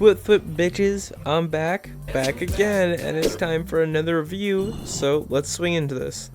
Thwip bitches, I'm back again, and it's time for another review, so let's swing into this.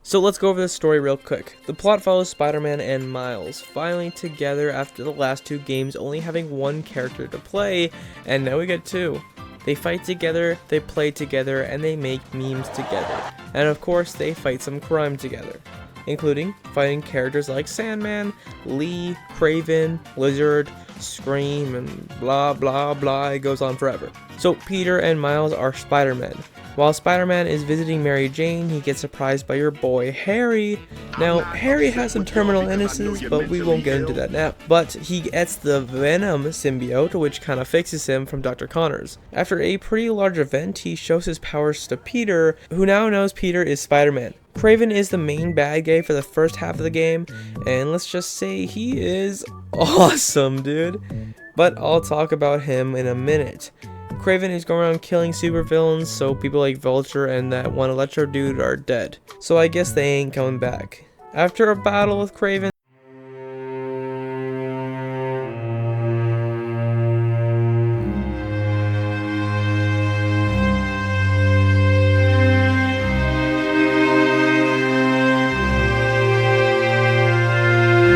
So let's go over this story real quick. The plot follows Spider-Man and Miles finally together after the last two games only having one character to play, and now we get two. They fight together, they play together, and they make memes together. And of course, they fight some crime together, including fighting characters like Sandman, Lee, Kraven, Lizard, Scream, and blah blah blah, it goes on forever. So Peter and Miles are Spider-Man. While Spider-Man is visiting Mary Jane, he gets surprised by your boy Harry. Now, Harry has some terminal illnesses, but we won't get into that now. But he gets the Venom symbiote, which kind of fixes him from Dr. Connors. After a pretty large event, he shows his powers to Peter, who now knows Peter is Spider-Man. Kraven is the main bad guy for the first half of the game, and let's just say he is awesome, dude. But I'll talk about him in a minute. Kraven is going around killing supervillains, so people like Vulture and that one Electro dude are dead. So I guess they ain't coming back. After a battle with Kraven,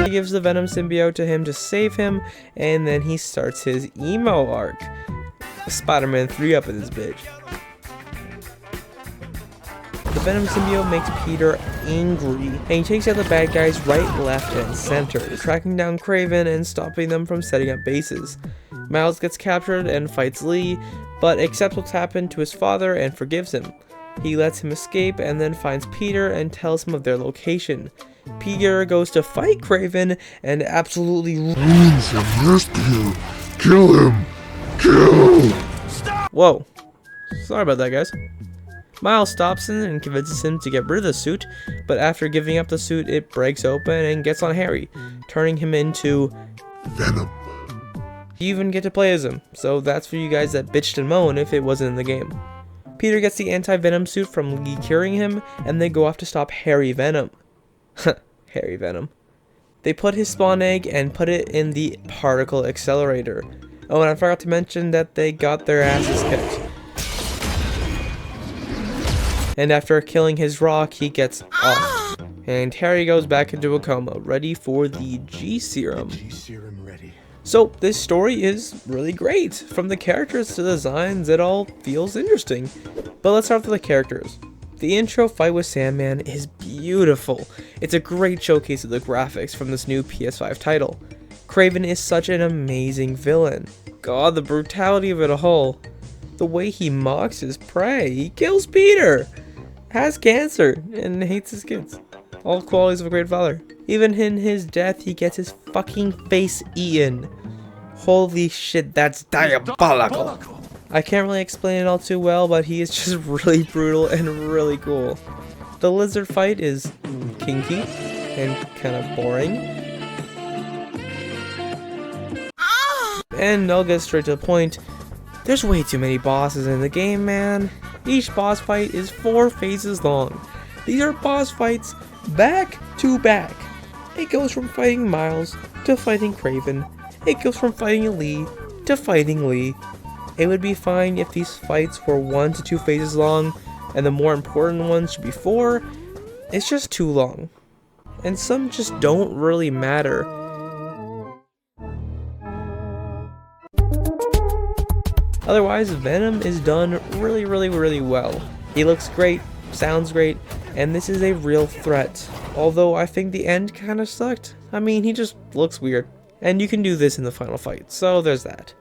he gives the Venom symbiote to him to save him, and then he starts his emo arc. Spider-Man 3 up in this bitch. The Venom symbiote makes Peter angry, and he takes out the bad guys right, left, and center, tracking down Kraven and stopping them from setting up bases. Miles gets captured and fights Lee, but accepts what's happened to his father and forgives him. He lets him escape and then finds Peter and tells him of their location. Peter goes to fight Kraven and absolutely ruins him. Rescue! Kill him! Kill! Stop! Whoa. Sorry about that, guys. Miles stops him and convinces him to get rid of the suit, but after giving up the suit, it breaks open and gets on Harry, turning him into Venom. You even get to play as him, so that's for you guys that bitched and moan if it wasn't in the game. Peter gets the anti-venom suit from Lee curing him, and they go off to stop Harry Venom. Harry Venom. They put his spawn egg and put it in the particle accelerator. Oh, and I forgot to mention that they got their asses kicked. And after killing his rock, he gets off. And Harry goes back into a coma, ready for the G-Serum. So, this story is really great. From the characters to the designs, it all feels interesting. But let's start with the characters. The intro fight with Sandman is beautiful. It's a great showcase of the graphics from this new PS5 title. Kraven is such an amazing villain. God, the brutality of it all. The way he mocks his prey. He kills Peter, has cancer, and hates his kids. All qualities of a great father. Even in his death, he gets his fucking face eaten. Holy shit, that's diabolical. I can't really explain it all too well, but he is just really brutal and really cool. The lizard fight is kinky and kind of boring. And I'll get straight to the point. There's way too many bosses in the game, man. Each boss fight is 4 phases long. These are boss fights back to back. It goes from fighting Miles to fighting Kraven. It goes from fighting Lee to fighting Lee. It would be fine if these fights were 1 to 2 phases long, and the more important ones should be 4. It's just too long. And some just don't really matter. Otherwise, Venom is done really well. He looks great, sounds great, and this is a real threat. Although I think the end kind of sucked. I mean, he just looks weird. And you can do this in the final fight, so there's that.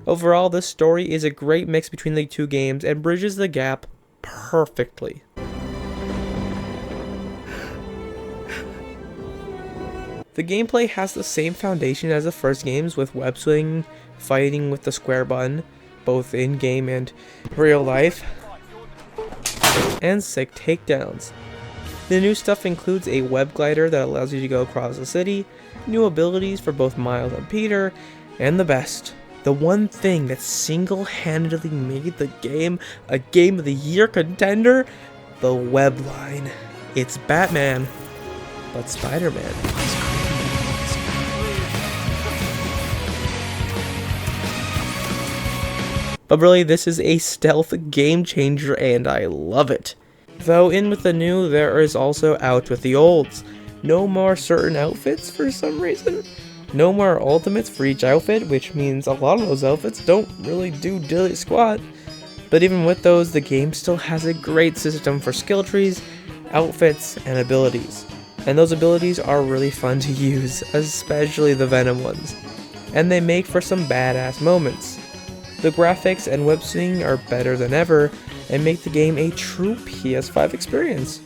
Overall, this story is a great mix between the two games and bridges the gap perfectly. The gameplay has the same foundation as the first games, with web swinging, fighting with the square button, both in-game and real life, and sick takedowns. The new stuff includes a web glider that allows you to go across the city, new abilities for both Miles and Peter, and the best, the one thing that single-handedly made the game a Game of the Year contender, the web line. It's Batman, but Spider-Man. But really, this is a stealth game changer and I love it. Though in with the new, there is also out with the olds. No more certain outfits for some reason. No more ultimates for each outfit, which means a lot of those outfits don't really do dilly squat. But even with those, the game still has a great system for skill trees, outfits, and abilities. And those abilities are really fun to use, especially the Venom ones. And they make for some badass moments. The graphics and web swinging are better than ever, and make the game a true PS5 experience.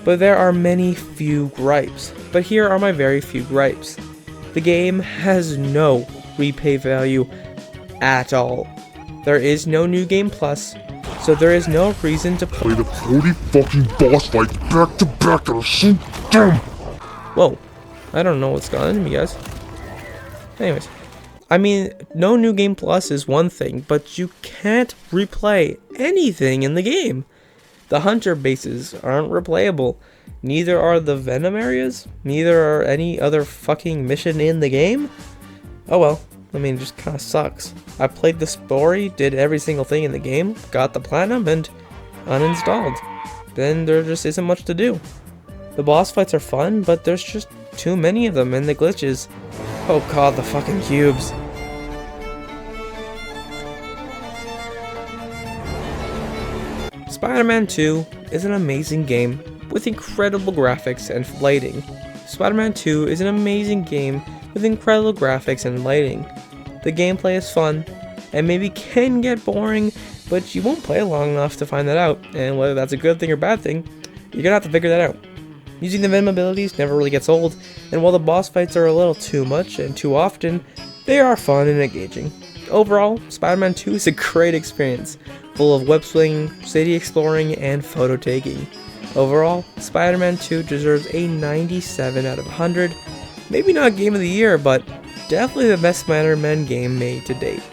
But there are many few gripes, but here are my very few gripes. The game has no repay value at all. There is no New Game Plus, so there is no reason to play the 40 fucking boss fights back to back that are so dumb! Whoa, I don't know what's going on with me, guys. Anyways, I mean, no New Game Plus is one thing, but you can't replay anything in the game. The Hunter bases aren't replayable. Neither are the Venom areas. Neither are any other fucking mission in the game. Oh well, I mean, it just kind of sucks. I played the story, did every single thing in the game, got the platinum, and uninstalled. Then there just isn't much to do. The boss fights are fun, but there's just too many of them, and the glitches. Oh god, the fucking cubes. Spider-Man 2 is an amazing game with incredible graphics and lighting. Spider-Man 2 is an amazing game with incredible graphics and lighting. The gameplay is fun, and maybe can get boring, but you won't play long enough to find that out, and whether that's a good thing or bad thing, you're gonna have to figure that out. Using the Venom abilities never really gets old, and while the boss fights are a little too much and too often, they are fun and engaging. Overall, Spider-Man 2 is a great experience, full of web swinging, city exploring, and photo taking. Overall, Spider-Man 2 deserves a 97 out of 100. Maybe not Game of the Year, but definitely the best Spider-Man game made to date.